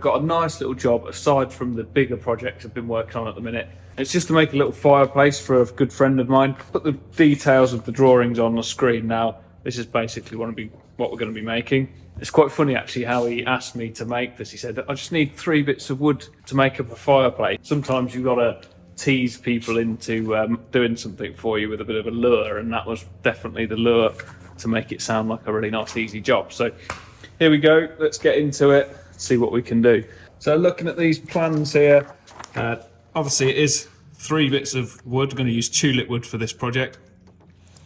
got a nice little job aside from the bigger projects I've been working on at the minute. It's just to make a little fireplace for a good friend of mine. Put the details of the drawings on the screen now. This is basically what we're going to be making. It's quite funny actually how he asked me to make this. He said, I just need 3 bits of wood to make up a fireplace. Sometimes you've got to tease people into doing something for you with a bit of a lure, and that was definitely the lure to make it sound like a really nice easy job. So here we go, let's get into it, see what we can do. So looking at these plans here, obviously it is 3 bits of wood. I'm going to use tulip wood for this project.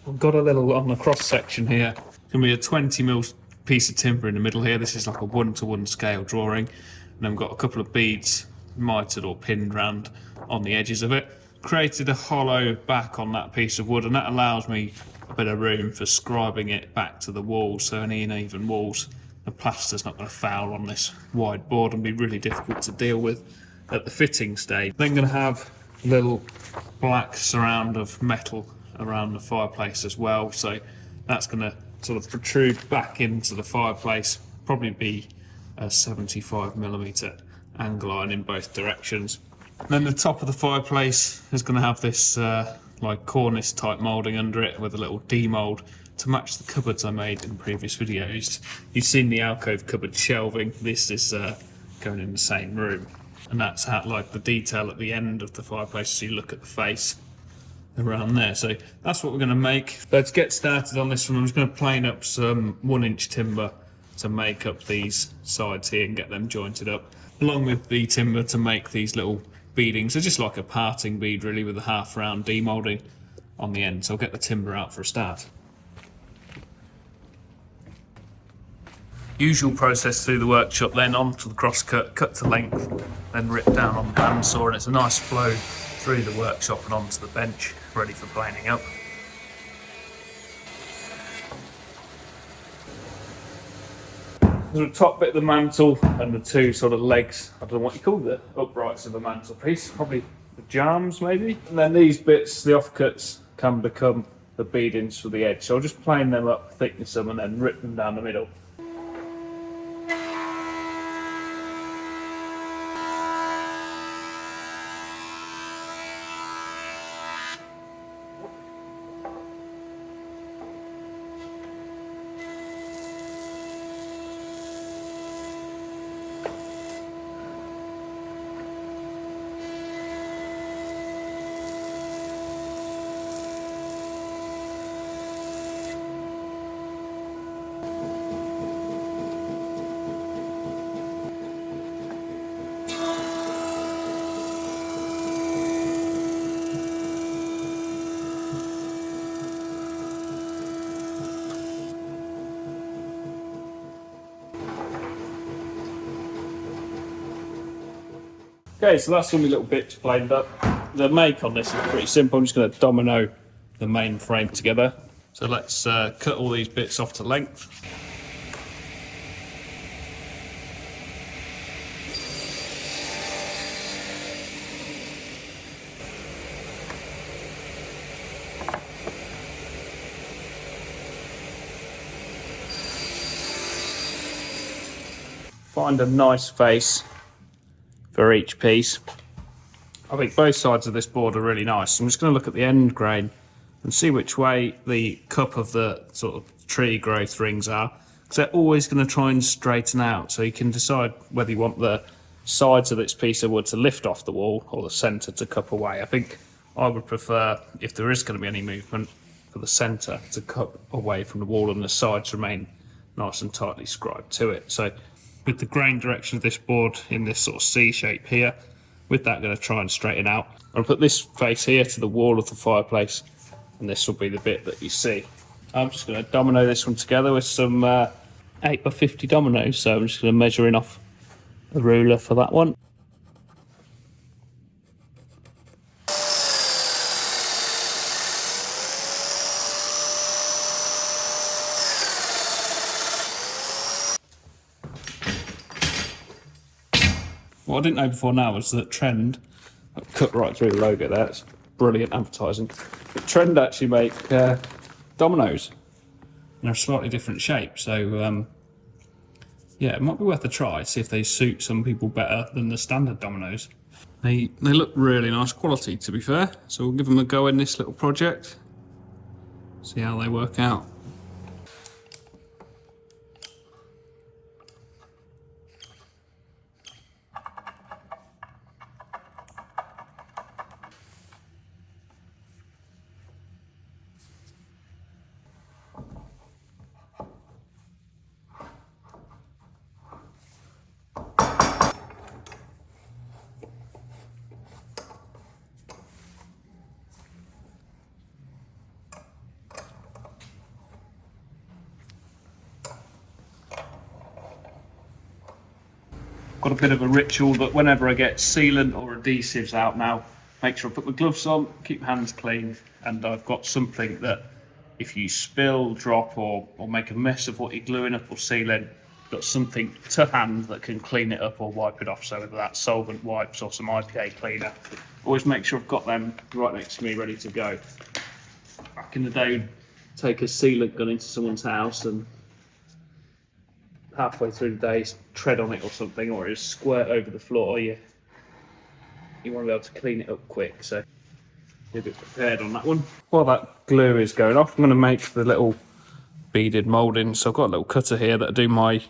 I've got a little on the cross section here. It's going to be a 20mm piece of timber in the middle here. This is like a 1-to-1 scale drawing. And then I've got a couple of beads mitered or pinned round on the edges of it. Created a hollow back on that piece of wood, and that allows me a bit of room for scribing it back to the wall, so any uneven walls, the plaster's not going to foul on this wide board and be really difficult to deal with at the fitting stage. Then going to have a little black surround of metal around the fireplace as well, so that's going to sort of protrude back into the fireplace, probably be a 75mm angle iron in both directions. And then the top of the fireplace is going to have this like Cornice type moulding under it with a little demould to match the cupboards I made in previous videos. You've seen the alcove cupboard shelving. This is going in the same room, and that's how, like, the detail at the end of the fireplace, so you look at the face around there. So that's what we're going to make. Let's get started on this one. I'm just going to plane up some 1-inch timber to make up these sides here and get them jointed up, along with the timber to make these little beadings. They're just like a parting bead really, with a half round demoulding on the end. So I'll get the timber out for a start. Usual process through the workshop, then onto the cross cut, cut to length, then rip down on the bandsaw, and it's a nice flow through the workshop and onto the bench, ready for planing up. The top bit of the mantle and the 2 sort of legs, I don't know what you call the uprights of the mantelpiece, probably the jambs maybe. And then these bits, the offcuts, can become the beadings for the edge. So I'll just plane them up, thickness them, and then rip them down the middle. Okay, so that's all my little bits planed up. The make on this is pretty simple. I'm just going to domino the main frame together. So let's cut all these bits off to length. Find a nice face for each piece. I think both sides of this board are really nice. I'm just going to look at the end grain and see which way the cup of the sort of tree growth rings are, because they're always going to try and straighten out, so you can decide whether you want the sides of this piece of wood to lift off the wall or the centre to cup away. I think I would prefer, if there is going to be any movement, for the centre to cup away from the wall and the sides remain nice and tightly scribed to it. So with the grain direction of this board in this sort of C shape here, with that I'm going to try and straighten out. I'll put this face here to the wall of the fireplace, and this will be the bit that you see. I'm just going to domino this one together with some 8x50 dominoes, so I'm just going to measure in off a ruler for that one. What I didn't know before now was that Trend, I've cut right through the logo there, it's brilliant advertising, but Trend actually make dominoes. They're a slightly different shape, so Yeah, it might be worth a try, see if they suit some people better than the standard dominoes. They look really nice quality, to be fair, so we'll give them a go in this little project, see how they work out. Got a bit of a ritual that whenever I get sealant or adhesives out now, make sure I put my gloves on, keep my hands clean, and I've got something that if you spill, drop, or make a mess of what you're gluing up or sealing, got something to hand that can clean it up or wipe it off. So whether that's solvent wipes or some IPA cleaner, always make sure I've got them right next to me ready to go. Back in the day, I'd take a sealant gun into someone's house and halfway through the day tread on it or something, or it's squirt over the floor. You want to be able to clean it up quick, so be a bit prepared on that one. While that glue is going off, I'm going to make the little beaded moulding. So I've got a little cutter here that I do my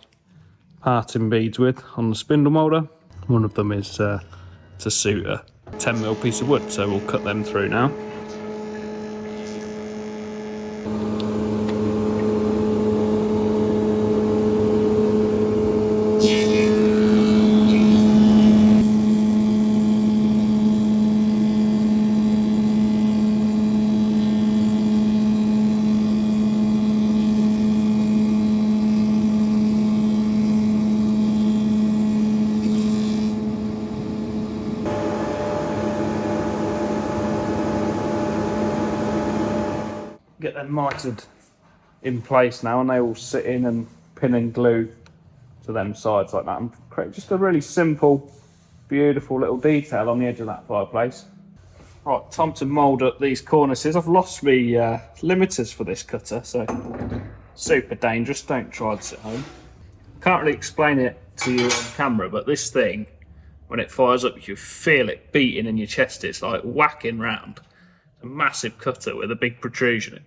parting beads with on the spindle moulder. One of them is to suit a 10mm piece of wood, so we'll cut them through now. Get them mitered in place now, and they all sit in and pin and glue to them sides like that, and create just a really simple, beautiful little detail on the edge of that fireplace. Right, time to mould up these cornices. I've lost my limiters for this cutter, so super dangerous. Don't try this at home. Can't really explain it to you on camera, but this thing, when it fires up, you feel it beating in your chest. It's like whacking round. It's a massive cutter with a big protrusion.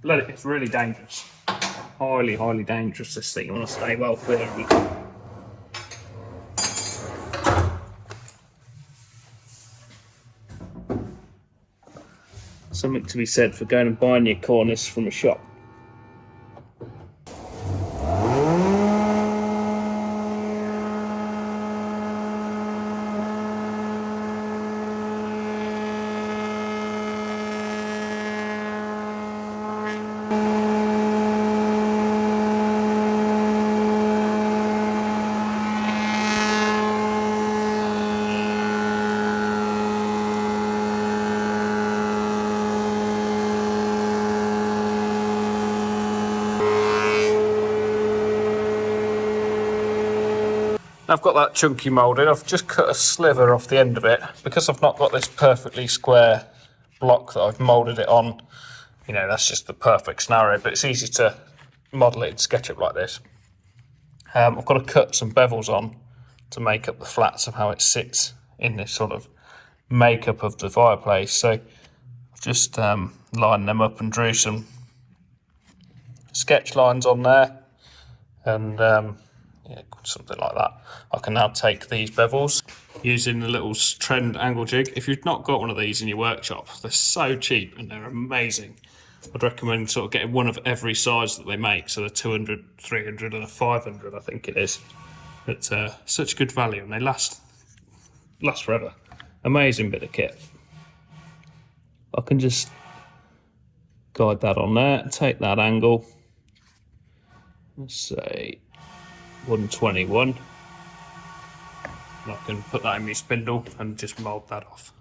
It's really dangerous. Highly, highly dangerous, this thing. You want to stay well clear of it. Something to be said for going and buying your cornice from a shop. I've got that chunky moulded. I've just cut a sliver off the end of it because I've not got this perfectly square block that I've moulded it on. You know, that's just the perfect scenario, but it's easy to model it in SketchUp like this. I've got to cut some bevels on to make up the flats of how it sits in this sort of makeup of the fireplace. So I've just lined them up and drew some sketch lines on there, and yeah, something like that. I can now take these bevels using the little trend angle jig. If you've not got one of these in your workshop, they're so cheap and they're amazing. I'd recommend sort of getting one of every size that they make. So the 200, 300 and a 500, I think it is. It's such good value, and they last forever. Amazing bit of kit. I can just guide that on there, take that angle. Let's say 121. And I can put that in my spindle and just mould that off.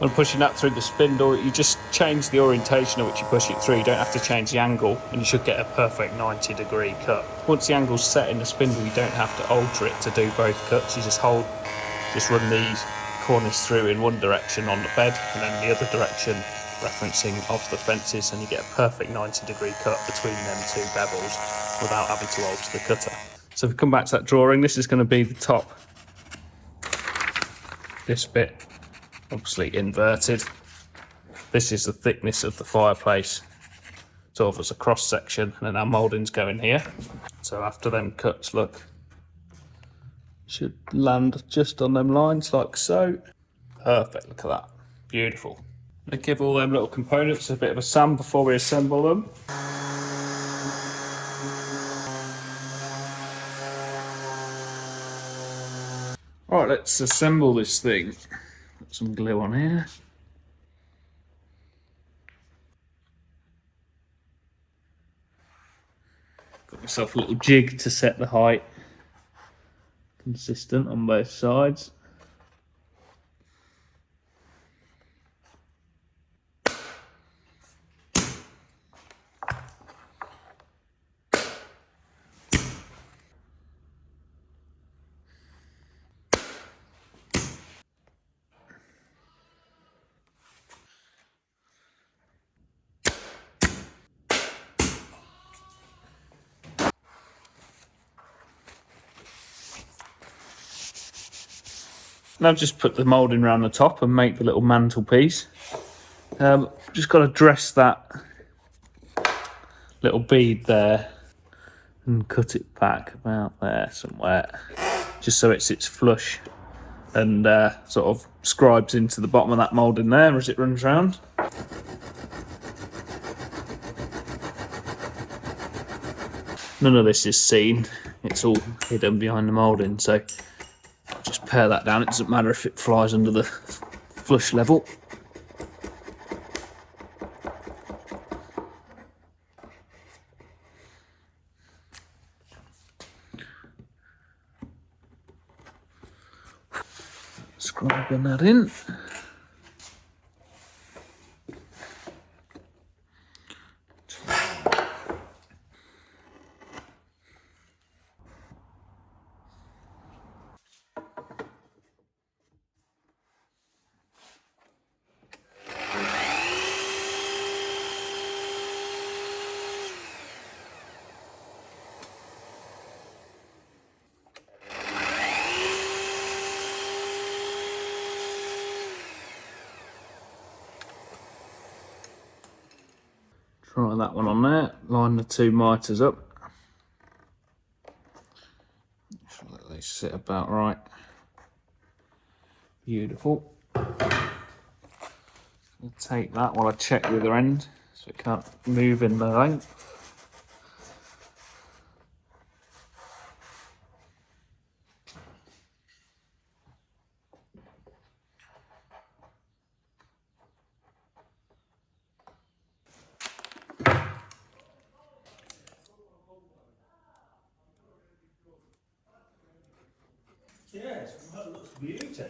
When pushing that through the spindle, you just change the orientation at which you push it through. You don't have to change the angle, and you should get a perfect 90-degree cut. Once the angle's set in the spindle, you don't have to alter it to do both cuts. You just run the cornice through in one direction on the bed, and then the other direction referencing off the fences, and you get a perfect 90-degree cut between them two bevels without having to alter the cutter. So if we come back to that drawing, this is going to be the top. This bit, obviously inverted. This is the thickness of the fireplace, sort of as a cross section, and then our mouldings go in here. So after them cuts, look, should land just on them lines like so. Perfect, look at that, beautiful. I give all them little components a bit of a sand before we assemble them. Right, let's assemble this thing. Put some glue on here. Got myself a little jig to set the height consistent on both sides. Now just put the moulding around the top and make the little mantelpiece. Just got to dress that little bead there and cut it back about there somewhere, just so it sits flush and sort of scribes into the bottom of that moulding there as it runs round. None of this is seen, it's all hidden behind the moulding, so just pare that down. It doesn't matter if it flies under the flush level. Scribing that in. Try that one on there, line the two mitres up. Just let these sit about right. Beautiful. I'll take that while I check the other end so it can't move in the length. Yes, that looks beauty.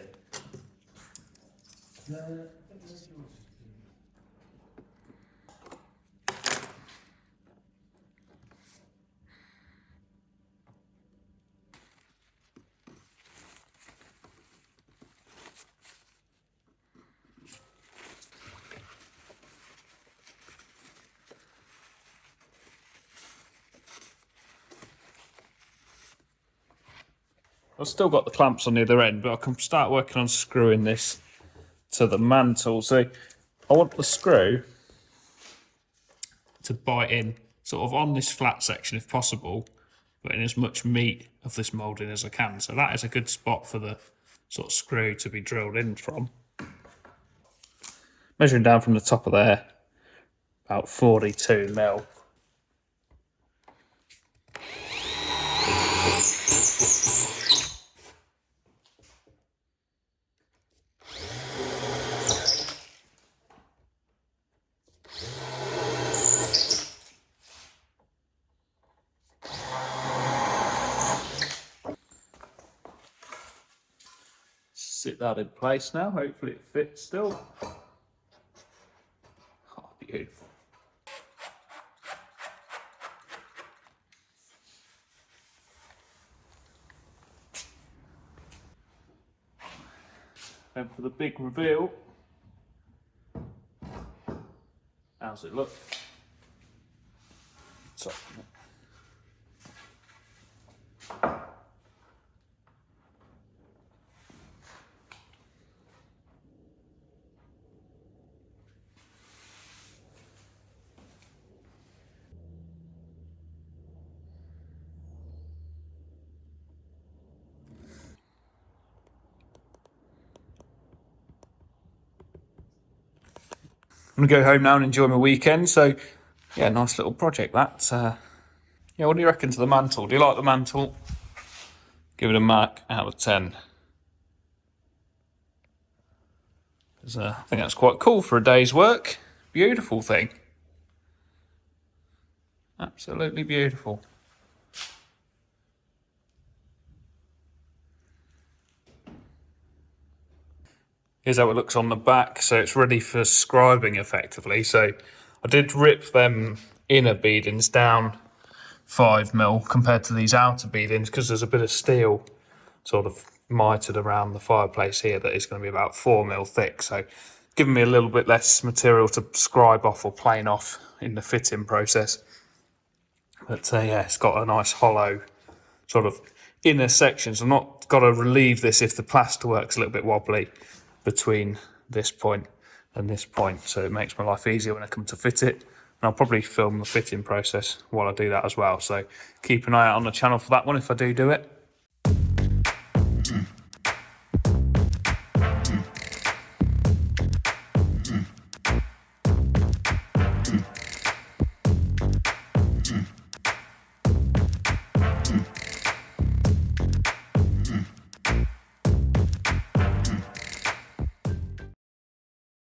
I've still got the clamps on the other end, but I can start working on screwing this to the mantle. So I want the screw to bite in sort of on this flat section if possible, but in as much meat of this moulding as I can. So that is a good spot for the sort of screw to be drilled in from. Measuring down from the top of there, about 42 mil. sit that in place now. Hopefully it fits still. Oh, beautiful. And for the big reveal, how's it look? So, I'm gonna go home now and enjoy my weekend. So, yeah, nice little project that. Yeah, what do you reckon to the mantle? Do you like the mantle? Give it a mark out of 10. I think that's quite cool for a day's work. Beautiful thing. Absolutely beautiful. Here's how it looks on the back. So it's ready for scribing effectively. So I did rip them inner beadings down 5mm compared to these outer beadings because there's a bit of steel sort of mitered around the fireplace here that is going to be about 4mm thick. So giving me a little bit less material to scribe off or plane off in the fitting process. But yeah, it's got a nice hollow sort of inner section. So I'm not got to relieve this if the plasterwork's a little bit wobbly between this point and this point. So it makes my life easier when I come to fit it. And I'll probably film the fitting process while I do that as well. So keep an eye out on the channel for that one if I do it.